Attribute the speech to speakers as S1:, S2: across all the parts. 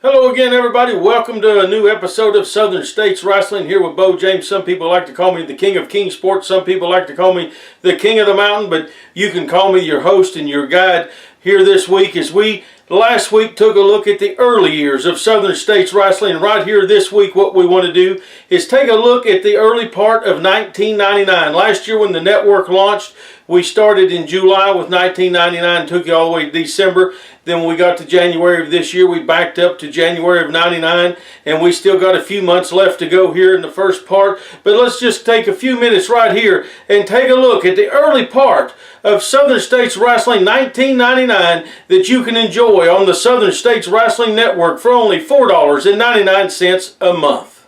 S1: Hello again, everybody. Welcome to a new episode of Southern States Wrestling here with Beau James. Some people like to call me the King of King Sports. Some people like to call me the King of the Mountain, but you can call me your host and your guide here this week as we last week took a look at the early years of Southern States Wrestling. Right here this week, what we want to do is take a look at the early part of 1999. Last year when the network launched, we started in July with 1999, took you all the way to December. Then when we got to January of this year, we backed up to January of 99, and we still got a few months left to go here in the first part. But let's just take a few minutes right here and take a look at the early part of Southern States Wrestling 1999 that you can enjoy on the Southern States Wrestling Network for only $4.99 a month.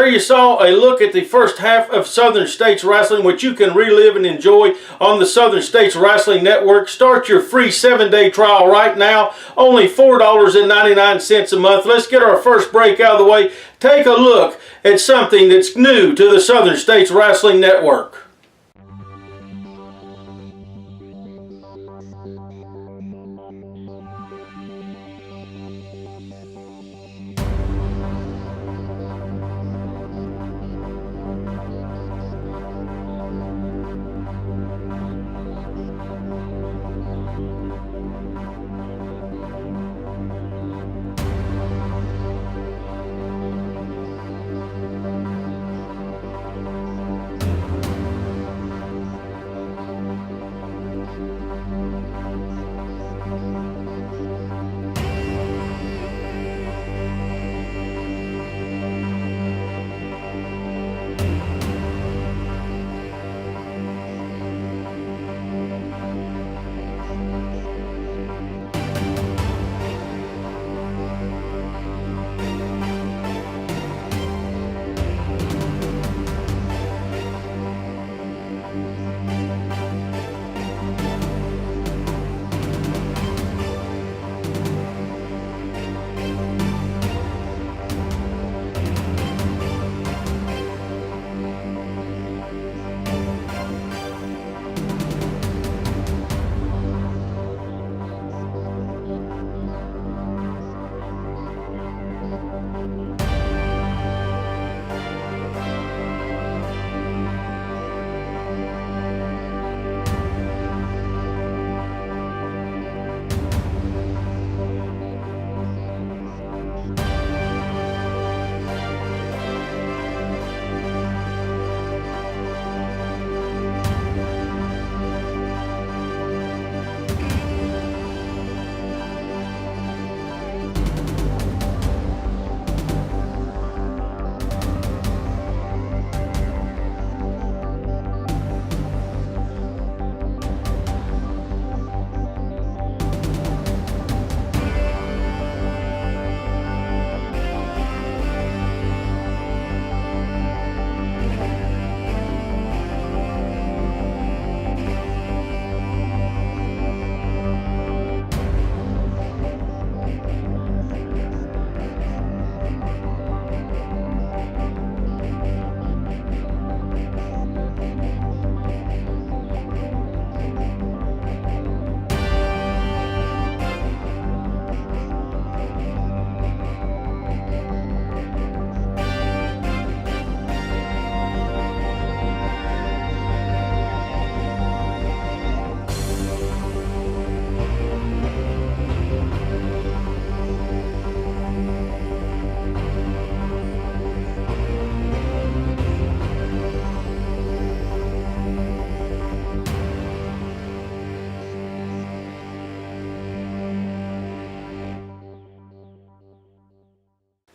S1: There you saw a look at the first half of Southern States Wrestling, which you can relive and enjoy on the Southern States Wrestling Network. Start your free 7-day trial right now, only $4.99 a month. Let's get our first break out of the way. Take a look at something that's new to the Southern States Wrestling Network.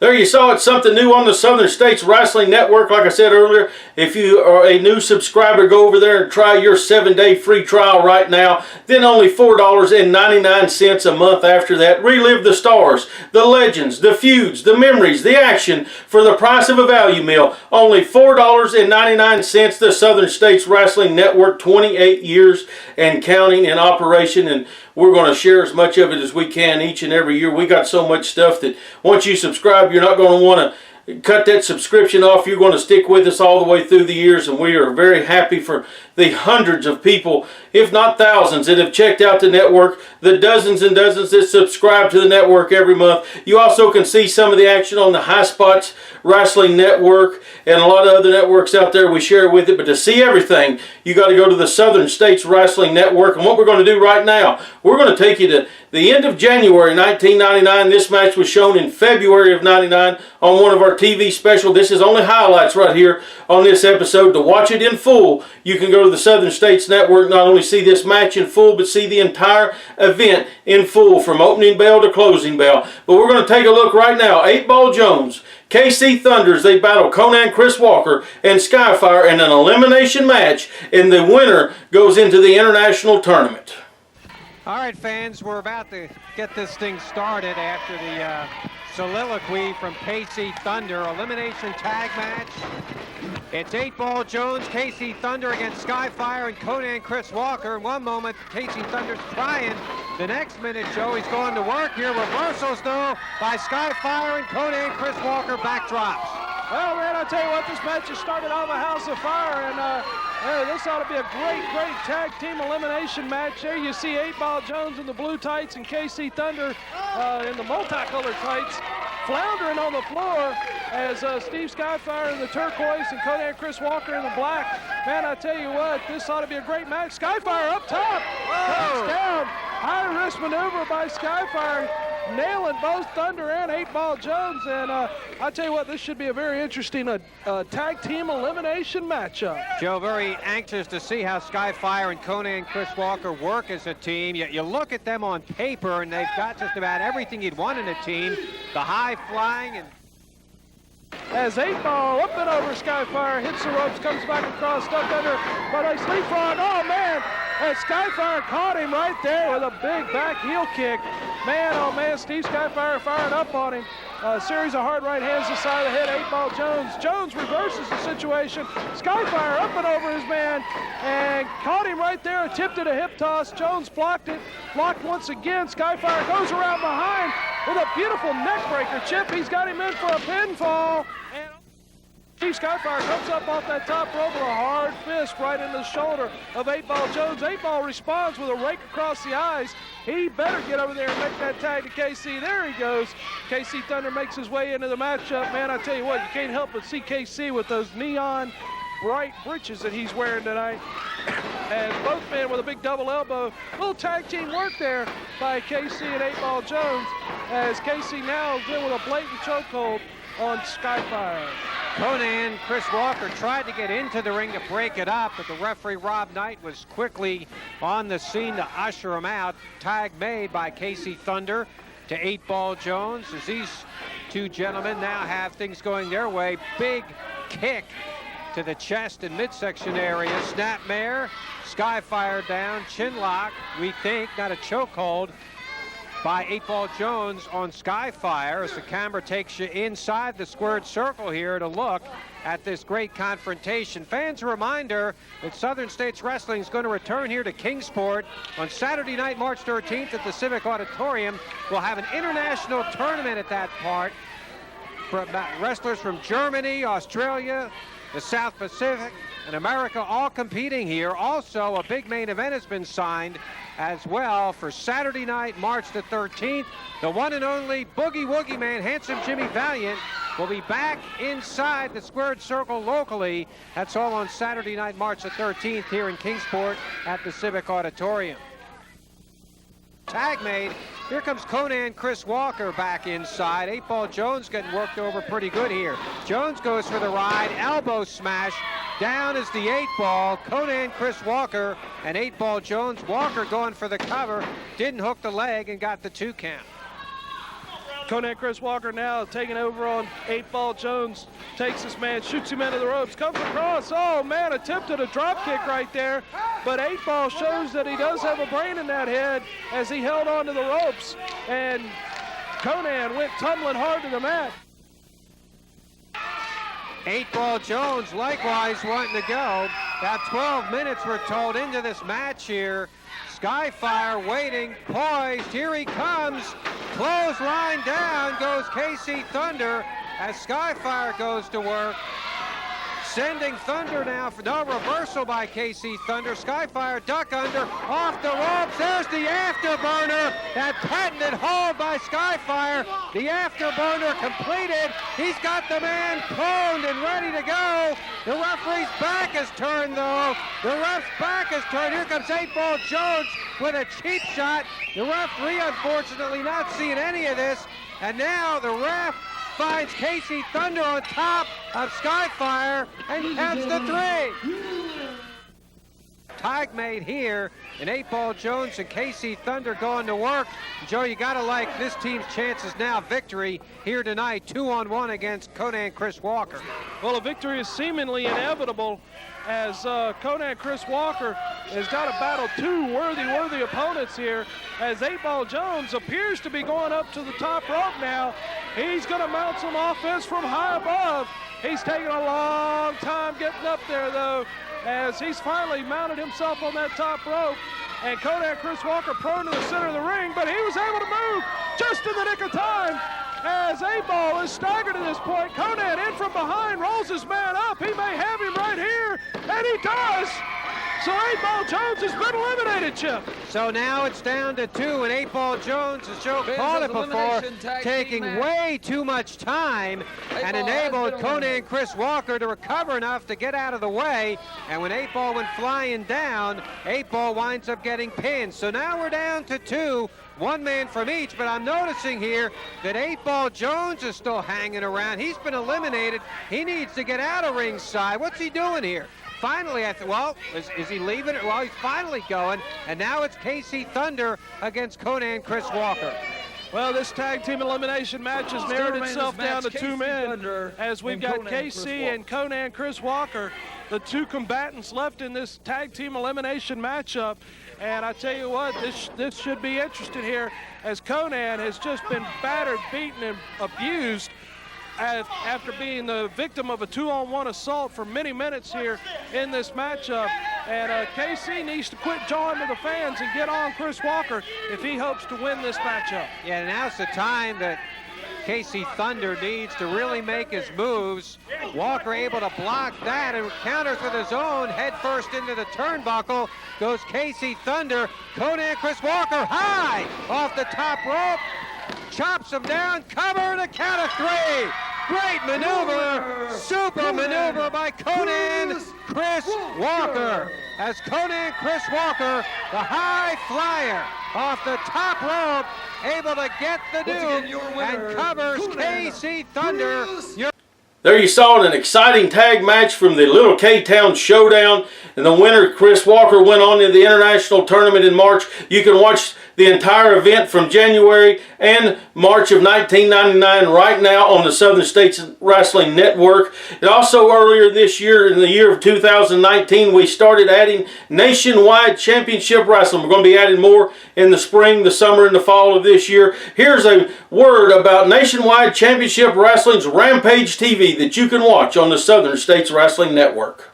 S1: There you saw it, something new on the Southern States Wrestling Network. Like I said earlier, if you are a new subscriber, go over there and try your 7-day free trial right now. Then only $4.99 a month after that. Relive the stars, the legends, the feuds, the memories, the action for the price of a value meal. Only $4.99. The Southern States Wrestling Network, 28 years and counting in operation, and we're going to share as much of it as we can each and every year. We got so much stuff that once you subscribe, you're not going to want to cut that subscription off. You're going to stick with us all the way through the years, and we are very happy for the hundreds of people, if not thousands, that have checked out the network, the dozens and dozens that subscribe to the network every month. You also can see some of the action on the High Spots Wrestling Network and a lot of other networks out there. We share with it, but to see everything, you got to go to the Southern States Wrestling Network. And what we're going to do right now, we're going to take you to the end of January 1999. This match was shown in February of 99 on one of our TV specials. This is only highlights right here on this episode. To watch it in full, you can go to the Southern States Network, not only see this match in full, but see the entire event in full from opening bell to closing bell. But we're going to take a look right now. 8-Ball Jones, KC Thunders, they battle Conan, Chris Walker, and Skyfire in an elimination match, and the winner goes into the international tournament.
S2: All right, fans, we're about to get this thing started after the soliloquy from KC Thunder. Elimination tag match. It's 8-Ball Jones, KC Thunder against Skyfire and Conan Chris Walker. In one moment, KC Thunder's trying. The next minute, Joe, he's going to work here. Reversals, though, by Skyfire and Conan Chris Walker backdrops.
S3: Well, man, I'll tell you what, this match has started off a house of fire, and this ought to be a great tag team elimination match. There you see 8-Ball Jones in the blue tights and KC Thunder in the multicolored tights, floundering on the floor as Steve Skyfire in the turquoise and Conan Chris Walker in the black. Man, I tell you what, this ought to be a great match. Skyfire up top, comes down, high-risk maneuver by Skyfire, nailing both Thunder and 8-Ball Jones, and I tell you what, this should be a very interesting tag team elimination matchup.
S2: Joe, very anxious to see how Skyfire and Conan Chris Walker work as a team. You look at them on paper, and they've got just about everything you'd want in a team. The high flying and
S3: as 8-Ball up and over Skyfire, hits the ropes, comes back across, stuck under, but a sleepfrog, oh man, and Skyfire caught him right there with a big back heel kick. Man, oh man, Steve Skyfire firing up on him. A series of hard right hands to the side of the head, 8-Ball Jones. Jones reverses the situation. Skyfire up and over his man and caught him right there, attempted a hip toss. Jones blocked it, blocked once again. Skyfire goes around behind with a beautiful neck breaker chip. He's got him in for a pinfall. And Steve Skyfire comes up off that top rope with a hard fist right into the shoulder of 8-Ball Jones. 8-Ball responds with a rake across the eyes. He better get over there and make that tag to KC. There he goes. KC Thunder makes his way into the matchup. Man, I tell you what, you can't help but see KC with those neon bright breeches that he's wearing tonight. And both men with a big double elbow. Little tag team work there by KC and 8-Ball Jones, as KC now is in with a blatant chokehold on Skyfire.
S2: Conan Chris Walker tried to get into the ring to break it up, but the referee Rob Knight was quickly on the scene to usher him out. Tag made by KC Thunder to 8-Ball Jones, as these two gentlemen now have things going their way. Big kick to the chest and midsection area. Snapmare, Skyfire down, chin lock, we think, not a chokehold by 8-Ball Jones on Skyfire, as the camera takes you inside the squared circle here to look at this great confrontation. Fans, a reminder that Southern States Wrestling is going to return here to Kingsport on Saturday night, March 13th at the Civic Auditorium. We'll have an international tournament at that part for wrestlers from Germany, Australia, the South Pacific, and America all competing here. Also, a big main event has been signed as well for Saturday night, March the 13th. The one and only Boogie Woogie Man, Handsome Jimmy Valiant, will be back inside the squared circle locally. That's all on Saturday night, March the 13th here in Kingsport at the Civic Auditorium. Tag made. Here comes Conan Chris Walker back inside. 8-Ball Jones getting worked over pretty good here. Jones goes for the ride, elbow smash. Down is the 8-Ball. Conan Chris Walker and 8-Ball Jones. Walker going for the cover. Didn't hook the leg and got the 2 count.
S3: Conan Chris Walker now taking over on 8-Ball Jones. Takes this man, shoots him into the ropes, comes across. Oh man, attempted a drop kick right there. But 8-Ball shows that he does have a brain in that head as he held onto the ropes. And Conan went tumbling hard to the mat.
S2: 8-Ball Jones likewise wanting to go. About 12 minutes we're told into this match here. Skyfire waiting, poised, here he comes. Clothesline down goes KC Thunder as Skyfire goes to work. Sending Thunder now for no reversal by KC Thunder. Skyfire duck under, off the ropes. There's the afterburner. That patented hold by Skyfire. The afterburner completed. He's got the man prone and ready to go. The referee's back is turned though. The ref's back is turned. Here comes 8-Ball Jones with a cheap shot. The referee unfortunately not seeing any of this. And now the ref finds KC Thunder on top of Skyfire and counts to 3. tag made here, and 8-Ball Jones and Casey Thunder going to work. Joe, you got to like this team's chances now. Victory here tonight, 2-on-1 against Conan Chris Walker.
S3: Well, a victory is seemingly inevitable as Conan Chris Walker has got to battle two worthy opponents here, as 8-Ball Jones appears to be going up to the top rope now. He's going to mount some offense from high above. He's taking a long time getting up there, though, as he's finally mounted himself on that top rope. And Conan Chris Walker prone to the center of the ring, but he was able to move just in the nick of time. As 8-Ball is staggered at this point, Conan in from behind, rolls his man up. He may have him right here, and he does. So 8-Ball Jones has been eliminated, Chip.
S2: So now it's down to 2, and 8-Ball Jones, as Joe called it before, taking way too much time and enabled Conan Chris Walker to recover enough to get out of the way. And when 8-Ball went flying down, 8-Ball winds up getting pinned. So now we're down to 2. One man from each, but I'm noticing here that 8-Ball Jones is still hanging around. He's been eliminated. He needs to get out of ringside. What's he doing here? Finally, well, is he leaving it? Well, he's finally going, and now it's Casey Thunder against Conan Chris Walker.
S3: Well, this tag team elimination match has narrowed itself down to 2 men, as we've got Casey and Conan Chris Walker, the 2 combatants left in this tag team elimination matchup. And I tell you what, this should be interesting here, as Conan has just been battered, beaten, and abused after being the victim of a 2-on-1 assault for many minutes here in this matchup. And KC needs to quit jawing to the fans and get on Chris Walker if he hopes to win this matchup.
S2: Yeah, now's the time that Casey Thunder needs to really make his moves. Walker able to block that and counters with his own. Head first into the turnbuckle goes Casey Thunder. Conan Chris Walker high off the top rope. Chops him down, cover, and a count of 3. Great maneuver, super maneuver by Conan Chris Walker. As Conan Chris Walker, the high flyer off the top rope, able to get the dude and covers Casey Thunder.
S1: There you saw an exciting tag match from the Little K-Town Showdown, and the winner, Chris Walker, went on to the international tournament in March. You can watch the entire event from January and March of 1999 right now on the Southern States Wrestling Network. And also earlier this year, in the year of 2019, we started adding nationwide championship wrestling. We're going to be adding more in the spring, the summer, and the fall of this year. Here's a word about nationwide championship wrestling's Rampage TV that you can watch on the Southern States Wrestling Network.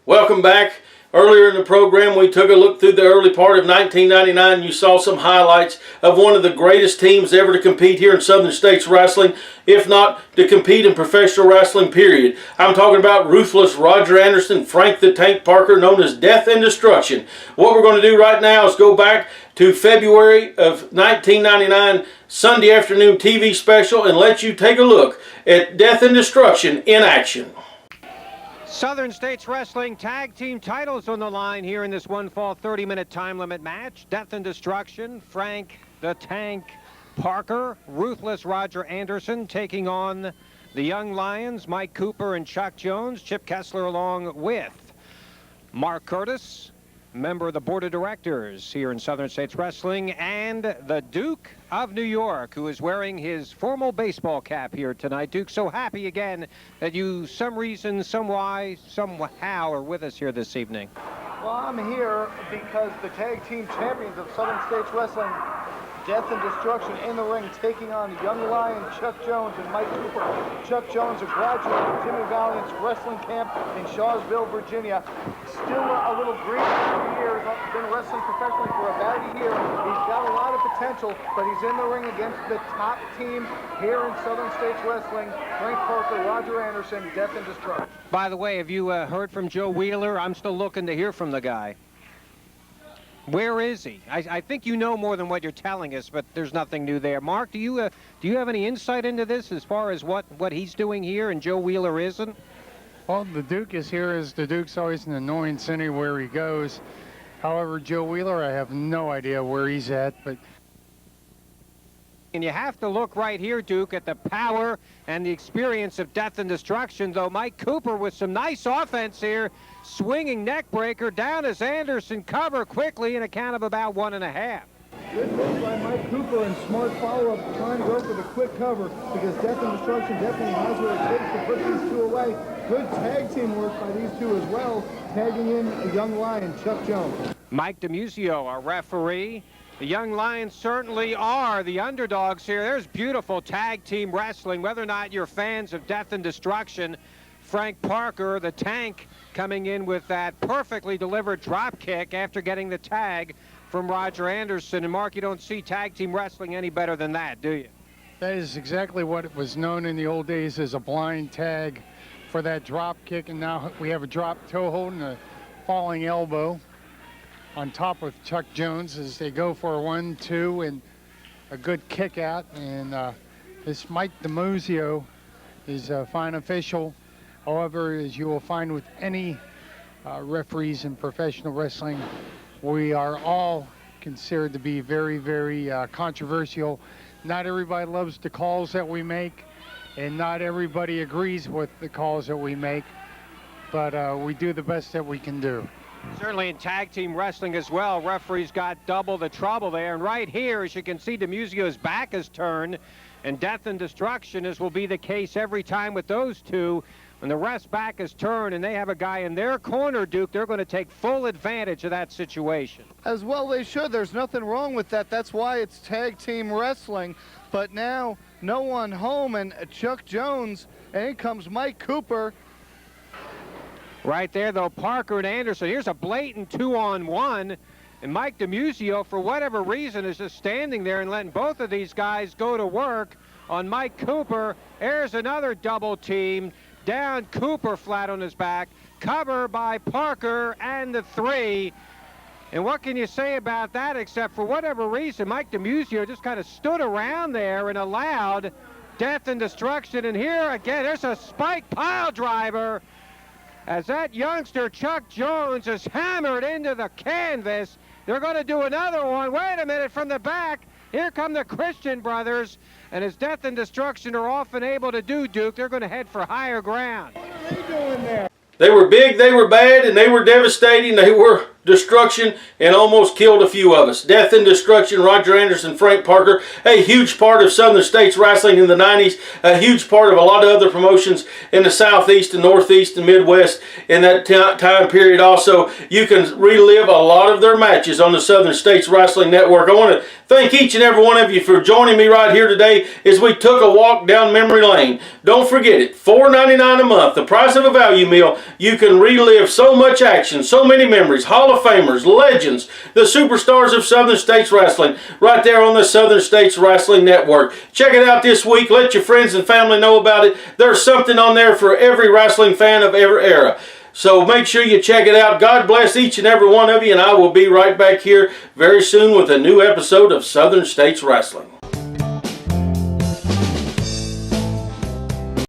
S1: Welcome back. Earlier in the program, we took a look through the early part of 1999. You saw some highlights of one of the greatest teams ever to compete here in Southern States Wrestling, if not to compete in professional wrestling, period. I'm talking about Ruthless Roger Anderson, Frank the Tank Parker, known as Death and Destruction. What we're going to do right now is go back to February of 1999, Sunday afternoon TV special, and let you take a look at Death and Destruction in action.
S2: Southern States Wrestling tag team titles on the line here in this one fall 30-minute time limit match. Death and Destruction, Frank the Tank Parker, Ruthless Roger Anderson taking on the Young Lions, Mike Cooper and Chuck Jones. Chip Kessler along with Mark Curtis, member of the board of directors here in Southern States Wrestling, and the Duke of New York, who is wearing his formal baseball cap here tonight. Duke, so happy again that you, some reason, some why, somehow, are with us here this evening.
S4: Well, I'm here because the tag team champions of Southern States Wrestling Death and Destruction in the ring, taking on Young Lion, Chuck Jones, and Mike Cooper. Chuck Jones, a graduate of Jimmy Valiant's wrestling camp in Shawsville, Virginia. Still a little green for years, been wrestling professionally for about a year. He's got a lot of potential, but he's in the ring against the top team here in Southern States Wrestling. Frank Parker, Roger Anderson, Death and Destruction.
S2: By the way, have you heard from Joe Wheeler? I'm still looking to hear from the guy. Where is he? I think you know more than what you're telling us, but there's nothing new there. Mark, do you have any insight into this as far as what he's doing here and Joe Wheeler isn't?
S5: Well, the Duke is here as the Duke's always an annoyance anywhere he goes. However, Joe Wheeler, I have no idea where he's at, but...
S2: And you have to look right here, Duke, at the power and the experience of Death and Destruction, though Mike Cooper with some nice offense here, swinging neck breaker down as Anderson cover quickly in a count of about 1.5.
S4: Good move by Mike Cooper and smart follow-up, trying to go for the quick cover because Death and Destruction definitely has what it takes to put these two away. Good tag team work by these two as well, tagging in a Young Lion, Chuck Jones.
S2: Mike DiMuzio, our referee. The Young Lions certainly are the underdogs here. There's beautiful tag team wrestling, whether or not you're fans of Death and Destruction. Frank Parker, the Tank, coming in with that perfectly delivered drop kick after getting the tag from Roger Anderson. And Mark, you don't see tag team wrestling any better than that, do you?
S5: That is exactly what it was known in the old days as a blind tag for that drop kick, and now we have a drop toe hold and a falling elbow on top of Chuck Jones as they go for a 1-2 and a good kick out. And this Mike DiMuzio is a fine official. However, as you will find with any referees in professional wrestling, we are all considered to be very, very controversial. Not everybody loves the calls that we make, and not everybody agrees with the calls that we make, but we do the best that we can do.
S2: Certainly in tag team wrestling as well, referees got double the trouble there. And right here, as you can see, DiMuzio's back is turned, and Death and Destruction, as will be the case every time with those two. When the ref's back is turned and they have a guy in their corner, Duke, they're going to take full advantage of that situation.
S4: As well they should. There's nothing wrong with that. That's why it's tag team wrestling. But now, no one home, and Chuck Jones, and in comes Mike Cooper.
S2: Right there, though, Parker and Anderson. Here's a blatant 2-on-1, and Mike DiMuzio, for whatever reason, is just standing there and letting both of these guys go to work on Mike Cooper. There's another double team. Down Cooper flat on his back. Cover by Parker and the 3. And what can you say about that, except for whatever reason, Mike DiMuzio just kind of stood around there and allowed Death and Destruction. And here again, there's a spike pile driver as that youngster Chuck Jones is hammered into the canvas. They're going to do another one. Wait a minute, from the back, here come the Christian brothers. And as Death and Destruction are often able to do, Duke, they're going to head for higher ground.
S4: What are they doing there?
S1: They were big, they were bad, and they were devastating. They were destruction and almost killed a few of us. Death and Destruction, Roger Anderson, Frank Parker, a huge part of Southern States Wrestling in the 90s, a huge part of a lot of other promotions in the Southeast and Northeast and Midwest in that time period also. You can relive a lot of their matches on the Southern States Wrestling Network. I want to thank each and every one of you for joining me right here today as we took a walk down memory lane. Don't forget it, $4.99 a month, the price of a value meal. You can relive so much action, so many memories, Hall of Famers, legends, the superstars of Southern States Wrestling, right there on the Southern States Wrestling Network. Check it out this week. Let your friends and family know about it. There's something on there for every wrestling fan of every era. So make sure you check it out. God bless each and every one of you, and I will be right back here very soon with a new episode of Southern States Wrestling.